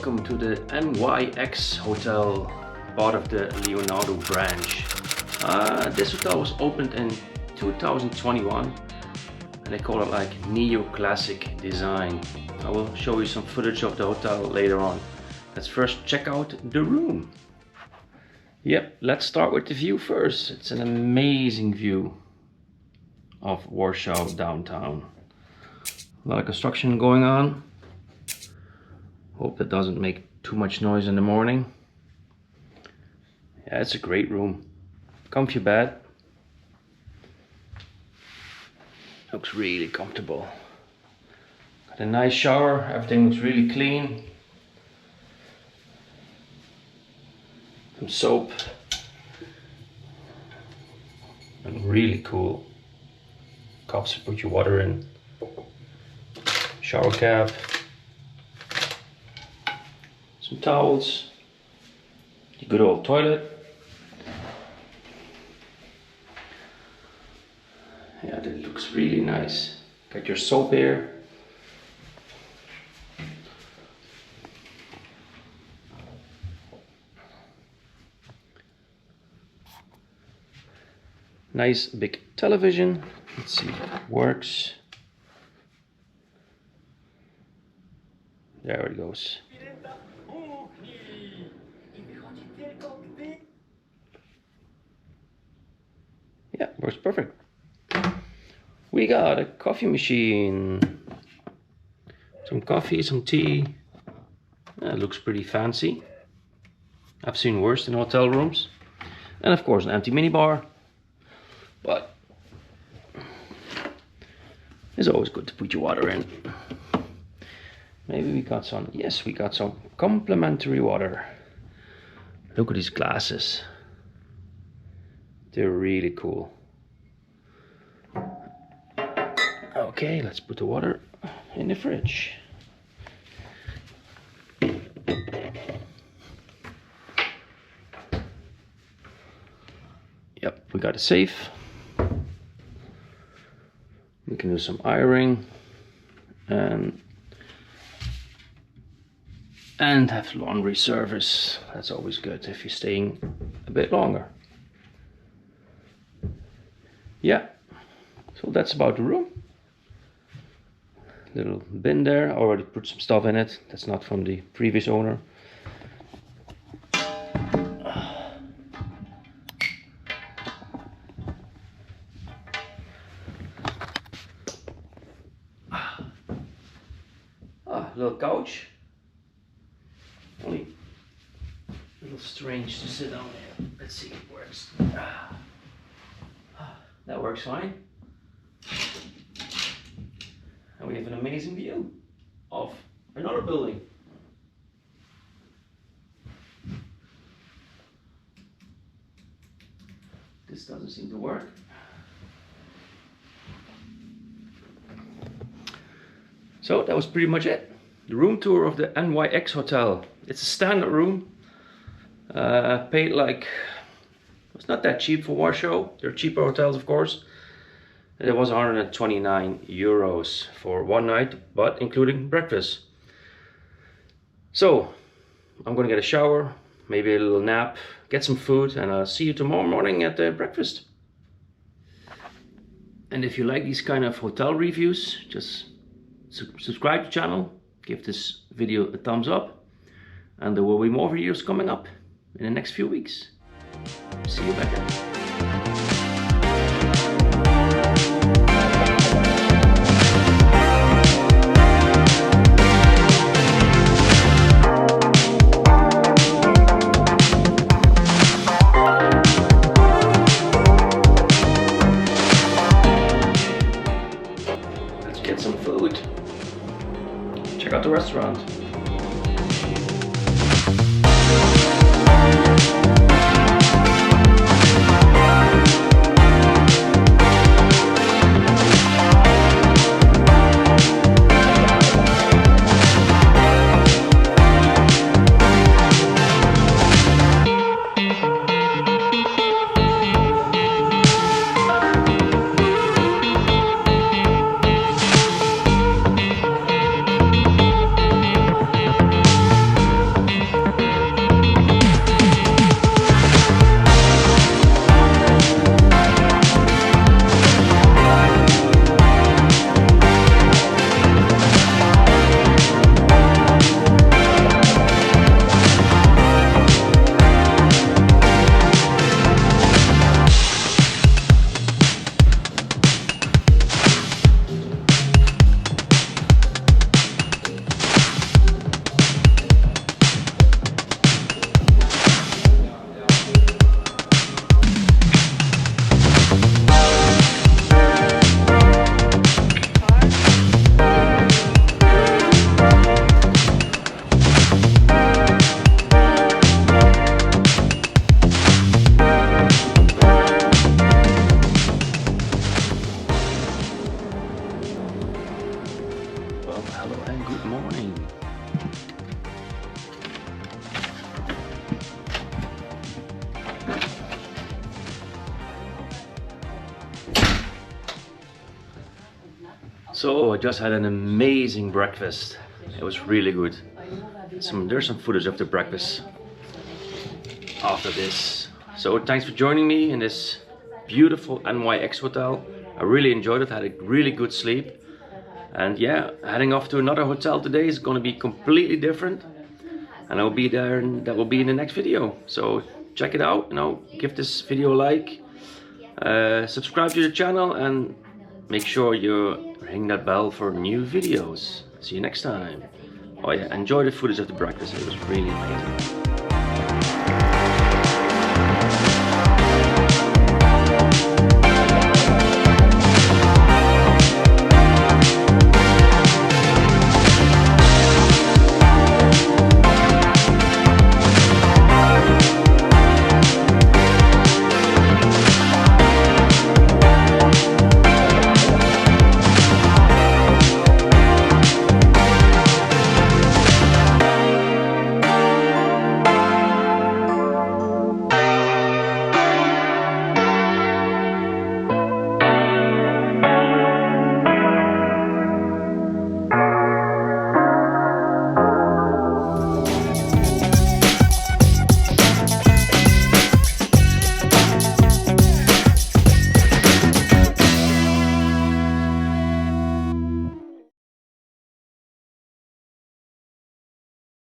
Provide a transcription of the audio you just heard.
welcome to the NYX hotel, part of the Leonardo branch. This hotel was opened in 2021 and they call it like neoclassic design. I will show you some footage of the hotel later on. Let's first check out the room. Yep, let's start with the view first. It's an amazing view of Warsaw downtown. A lot of construction going on. Hope that doesn't make too much noise in the morning. Yeah, it's a great room. Comfy bed. Looks really comfortable. Got a nice shower, everything looks really clean. Some soap. And really cool cups to put your water in. Shower cap. Some towels. The good old toilet. Yeah, that looks really nice. Got your soap here. Nice big television. Let's see if it works. There it goes. Yeah, works perfect. We got a coffee machine. Some coffee, some tea. It looks pretty fancy. I've seen worse in hotel rooms. And of course an empty minibar. But it's always good to put your water in. Maybe we got some, yes, we got some complimentary water. Look at these glasses. They're really cool. Okay, let's put the water in the fridge. Yep, we got a safe. We can do some ironing and have laundry service. That's always good if you're staying a bit longer. Yeah, so that's about the room. Little bin there, I already put some stuff in it. That's not from the previous owner. Little couch. Only a little strange to sit down there. Let's see if it works. That works fine. And we have an amazing view of another building. This doesn't seem to work. So that was pretty much it. The room tour of the NYX hotel. It's a standard room. Paid like, it's not that cheap for Warsaw. There are cheaper hotels, of course. It was 129 euros for one night, but including breakfast. So I'm gonna get a shower, maybe a little nap, get some food, and I'll see you tomorrow morning at the breakfast. And if you like these kind of hotel reviews, just subscribe to the channel, give this video a thumbs up, and there will be more videos coming up in the next few weeks. See you back then. Get some food. Check out the restaurant. hello and good morning. So I just had an amazing breakfast. It was really good. There's some footage of the breakfast after this. So thanks for joining me in this beautiful NYX hotel. I really enjoyed it, had a really good sleep. And yeah, heading off to another hotel today is going to be completely different. And I'll be there, and that will be in the next video. So check it out, give this video a like, subscribe to the channel, and make sure you ring that bell for new videos. See you next time. Oh yeah, enjoy the footage of the breakfast, it was really amazing.